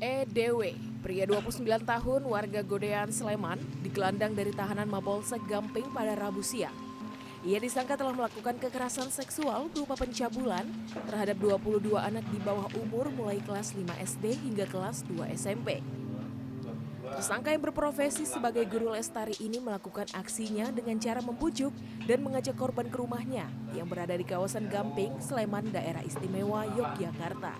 EDW, pria 29 tahun warga Godean, Sleman, digelandang dari tahanan Mapolsek Gamping pada Rabu siang. Ia disangka telah melakukan kekerasan seksual berupa pencabulan terhadap 22 anak di bawah umur mulai kelas 5 SD hingga kelas 2 SMP. Tersangka yang berprofesi sebagai guru lestari ini melakukan aksinya dengan cara membujuk dan mengajak korban ke rumahnya yang berada di kawasan Gamping, Sleman, Daerah Istimewa Yogyakarta.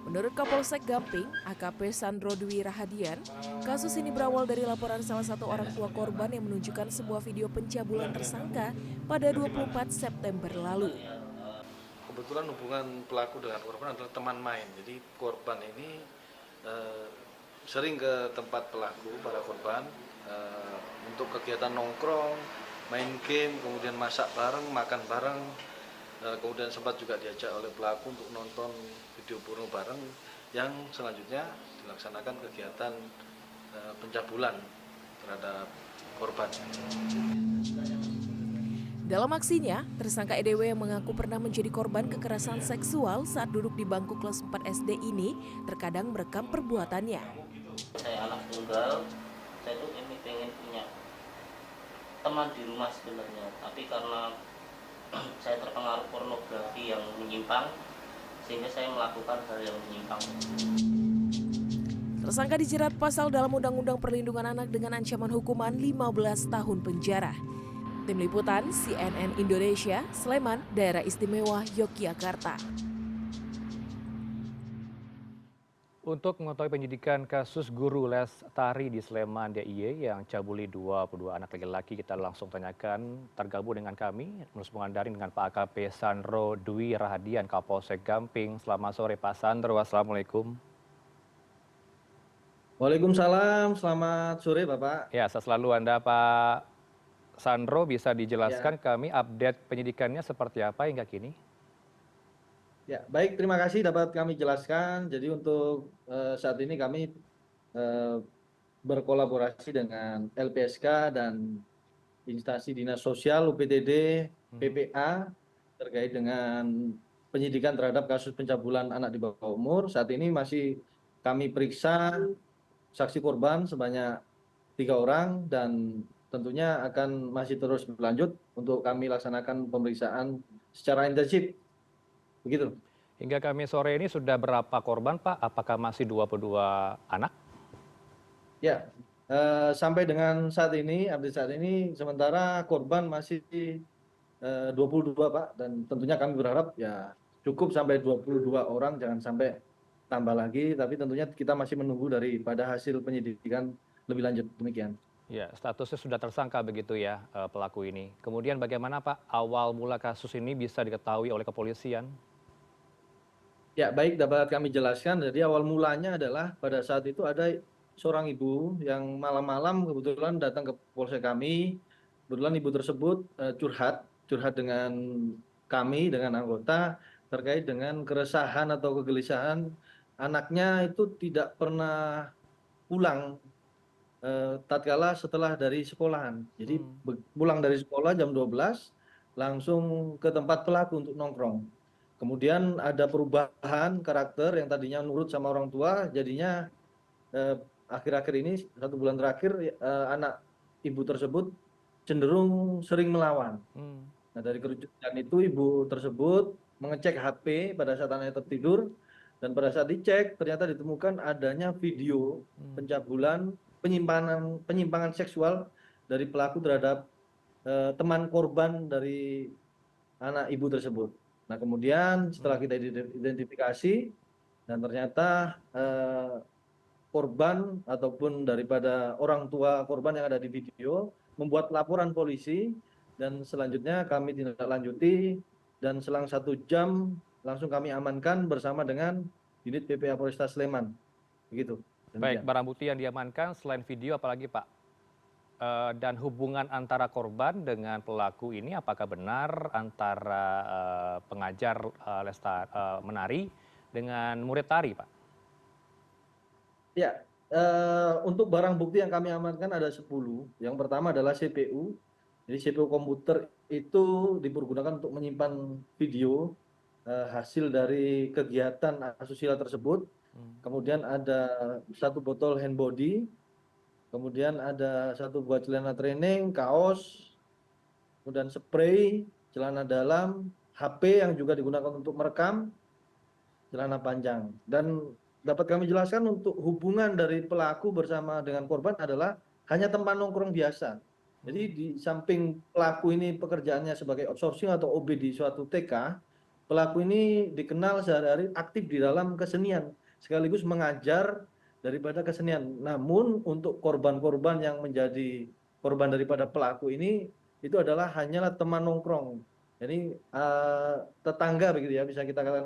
Menurut Kapolsek Gamping, AKP Sandro Dwi Rahadian, kasus ini berawal dari laporan salah satu orang tua korban yang menunjukkan sebuah video pencabulan tersangka pada 24 September lalu. Kebetulan hubungan pelaku dengan korban adalah teman main. Jadi korban ini sering ke tempat pelaku, para korban, untuk kegiatan nongkrong, main game, kemudian masak bareng, makan bareng. Kemudian sempat juga diajak oleh pelaku untuk nonton video porno bareng yang selanjutnya dilaksanakan kegiatan pencabulan terhadap korban. Dalam aksinya, tersangka EDW yang mengaku pernah menjadi korban kekerasan seksual saat duduk di bangku kelas 4 SD ini terkadang merekam perbuatannya. Saya anak tunggal, saya tuh ini pengen punya teman di rumah sebenarnya, tapi karena saya terpengaruh pornografi yang menyimpang, sehingga saya melakukan hal yang menyimpang. Tersangka dijerat pasal dalam Undang-Undang Perlindungan Anak dengan ancaman hukuman 15 tahun penjara. Tim Liputan CNN Indonesia, Sleman, Daerah Istimewa Yogyakarta. Untuk mengetahui penyidikan kasus guru les tari di Sleman DIY yang cabuli 22 anak laki-laki, kita langsung tanyakan tergabung dengan kami melalui daring dengan Pak AKP Sandro Dwi Rahadian, Kapolsek Gamping. Selamat sore Pak Sandro, Assalamualaikum. Waalaikumsalam, selamat sore Bapak. Ya, sehat selalu Anda Pak Sandro, bisa Ya, dijelaskan kami update penyidikannya seperti apa hingga kini? ya, baik, terima kasih dapat kami jelaskan. Jadi untuk saat ini kami eh, berkolaborasi dengan LPSK dan instansi Dinas Sosial, UPTD, PPA terkait dengan penyidikan terhadap kasus pencabulan anak di bawah umur. Saat ini masih kami periksa saksi korban sebanyak 3 orang dan tentunya akan masih terus berlanjut untuk kami laksanakan pemeriksaan secara intensif. Begitu. Hingga kami sore ini sudah berapa korban Pak? Apakah masih 22 anak? Ya, sampai dengan saat ini, update saat ini, sementara korban masih 22 Pak, dan tentunya kami berharap ya cukup sampai 22 orang, jangan sampai tambah lagi, tapi tentunya kita masih menunggu daripada hasil penyidikan lebih lanjut, demikian. Ya, statusnya sudah tersangka begitu ya pelaku ini. Kemudian bagaimana Pak awal mula kasus ini bisa diketahui oleh kepolisian? Ya, baik, dapat kami jelaskan. Jadi awal mulanya adalah pada saat itu ada seorang ibu yang malam-malam kebetulan datang ke polsek kami. Kebetulan ibu tersebut curhat dengan kami, dengan anggota terkait dengan keresahan atau kegelisahan anaknya itu tidak pernah pulang tatkala setelah dari sekolahan. Jadi pulang dari sekolah jam 12 langsung ke tempat pelaku untuk nongkrong. Kemudian ada perubahan karakter yang tadinya nurut sama orang tua, jadinya akhir-akhir ini 1 bulan terakhir anak ibu tersebut cenderung sering melawan. Nah, dari kerucutan itu ibu tersebut mengecek HP pada saat anaknya tertidur, dan pada saat dicek ternyata ditemukan adanya video pencabulan, penyimpangan seksual dari pelaku terhadap teman korban dari anak ibu tersebut. Nah, kemudian setelah kita identifikasi dan ternyata korban ataupun daripada orang tua korban yang ada di video membuat laporan polisi, dan selanjutnya kami tindak lanjuti dan selang 1 jam langsung kami amankan bersama dengan unit PPA Polresta Sleman. Begitu. Baik, Demikian. barang bukti yang diamankan selain video apalagi Pak? Dan hubungan antara korban dengan pelaku ini apakah benar antara pengajar menari dengan murid tari Pak? Ya, untuk barang bukti yang kami amankan ada 10. Yang pertama adalah CPU. Jadi CPU komputer itu dipergunakan untuk menyimpan video hasil dari kegiatan asusila tersebut. kemudian ada 1 botol hand body, kemudian ada 1 buah celana training, kaos, kemudian spray, celana dalam, HP yang juga digunakan untuk merekam, celana panjang. Dan dapat kami jelaskan untuk hubungan dari pelaku bersama dengan korban adalah hanya teman nongkrong biasa. Jadi di samping pelaku ini pekerjaannya sebagai outsourcing atau OB di suatu TK, pelaku ini dikenal sehari-hari aktif di dalam kesenian, sekaligus mengajar daripada kesenian. Namun untuk korban-korban yang menjadi korban daripada pelaku ini, itu adalah hanyalah teman nongkrong. Jadi tetangga begitu ya, bisa kita katakan